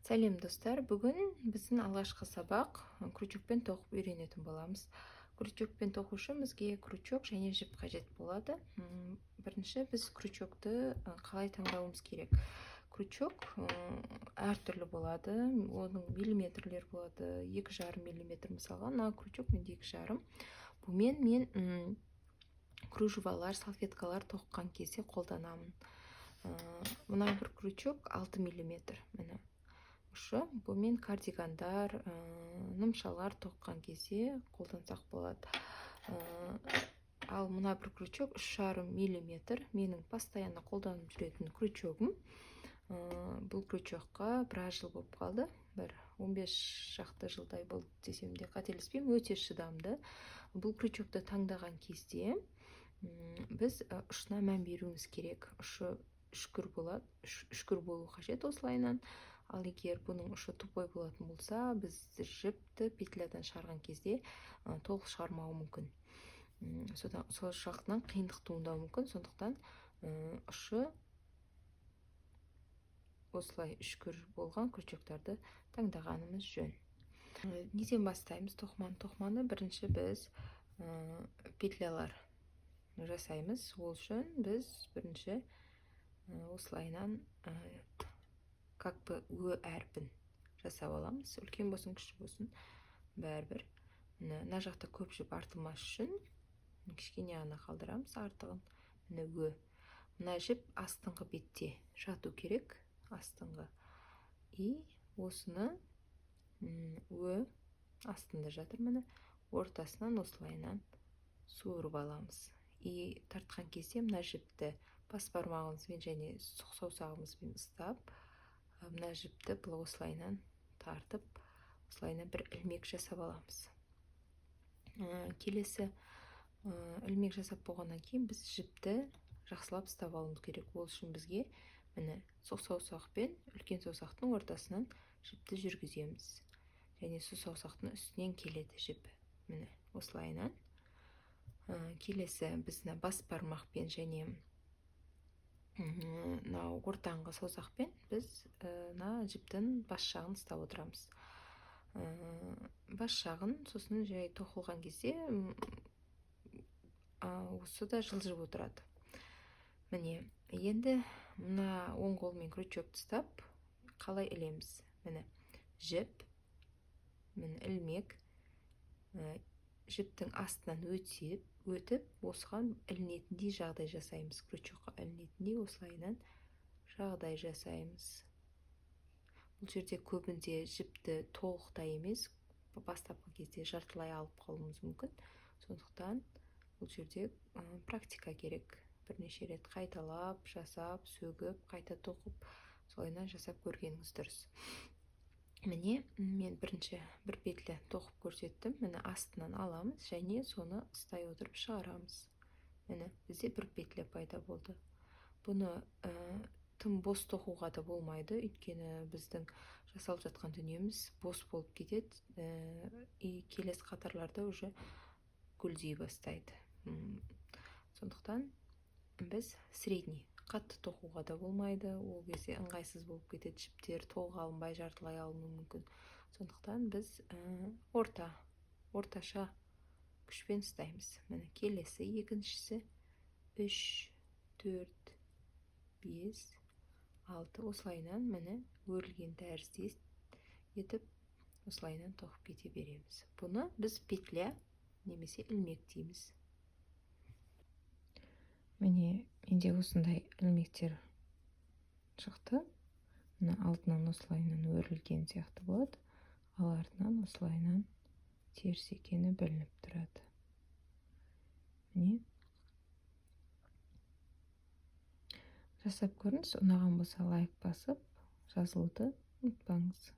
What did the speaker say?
Сәлем достар, бүгін біздің алғашқы сабақ крючокпен тоқып үйренетін боламыз. Крючокпен тоқу үшін бізге крючок және жіп қажет болады. Бірінші біз крючокты қалай таңдауымыз керек. Крючок әртүрлі болады, оның миллиметрлер болады, 2,5 миллиметр мысалға, мына крючок менде 2,5. Бұмен мен кружевалар, салфеткалар тоққан кезде қолданамын. Мына бір крючок 6 миллиметр. Міне ұшы, бұмен кардигандар, нымшалар тоққан кезде қолдансақ болады. Ал мына бір крючок 3,5 миллиметр. Менің постоянно қолданып жүретін крючогым. Бұл крючокқа біраз жыл болып қалды. Бір 15 шақты жылдай болды десем де қателеспеймін, өте шыдамды. Бұл крючокты таңдаған кезде біз ұшына мән беруіміз керек. Ұшы үшкір болады, үшкір болу қажет осылайынан. Ал егер бұның ұшы тупой болатын болса, біз жіпті петлядан шығарған кезде толық шығармауы мүмкін. Сол жақтан қиындық туындауы мүмкін. Сондықтан ұшы осылай үшкір болған крючоктарды таңдағанымыз жөн. Неден бастаймыз тоқманы? Бірінші біз петлялар жасаймыз. Ол үшін біз бірінші осылайынан как бы ө әрпін жасап аламыз. Үлкен болсын, кіші болсын, бәрібір. Мына жақта көп жіп артылмас үшін кішкене ғана қалдырамыз артығын. Міне ө. Мына жіп астыңғы бетте жату керек, астыңғы. И осыны ө астында жатыр, міне ортасынан осылайынан суырып аламыз. И тартқан кезде мына жіпті бас бармағымызбен және сұқ саусағымызбен ұстап, мына жіпті бұл осылайынан тартып, осылайынан бір ілмек жасап аламыз. Келесі ілмек жасап болғаннан кейін біз жіпті жақсылап ұстап алуымыз керек. Ол үшін бізге міне сұқ саусақпен үлкен саусақтың ортасынан жіпті жүргіземіз. Және сұқ саусақтың үстінен келеді жіп. Міне осылайынан. Келесі біз бас бармақпен және ортаңғы саусақпен біз жіптің бас жағын ұстап отырамыз. Бас жағын сосын жай тоқылған кезде осы да жылжып отырады. Міне, енді мына оң қолмен крючокты ұстап, қалай ілеміз? Міне, жіп, міне ілмек, жіптің астынан өтіп, осыған ілінетіндей жағдай жасаймыз. Крючокқа ілінетіндей осылайынан жағдай жасаймыз. Бұл жерде көбінде жіпті толықтай емес, бастапқы кезде жартылай алып қалуымыз мүмкін. Сондықтан бұл жерде практика керек. Бірнеше рет қайталап, жасап, сөгіп, қайта тоқып, солайынан жасап көргеніңіз дұрыс. Міне, мен бірінші бір петля тоқып көрсеттім. Міне астынан аламыз және соны ұстай отырып шығарамыз. Міне, бізде бір петля пайда болды. Бұны тым бос тоқуға да болмайды, өйткені біздің жасалып жатқан дүниеміз бос болып кетеді. И келесі қатарларда уже гүлдей бастайды. Сондықтан біз средний, қатты тоқуға да болмайды, ол кезде ыңғайсыз болып кетеді, жіптер толық алынбай жартылай алынуы мүмкін. Сондықтан біз орташа күшпен ұстаймыз. Міне келесі, екіншісі 3, 4, 5, 6 осылайынан міне өрілген тәріздес етіп осылайынан тоқып кете береміз. Бұны біз петля немесе ілмек дейміз. Міне, менде осындай ілмектер шықты. Мына алтынан осылайынан өрілген сияқты болады, ал артынан осылайынан теріс екені білініп тұрады. Міне. Жасап көріңіз, ұнаған болса лайк басып, жазылуды ұмытпаңыз.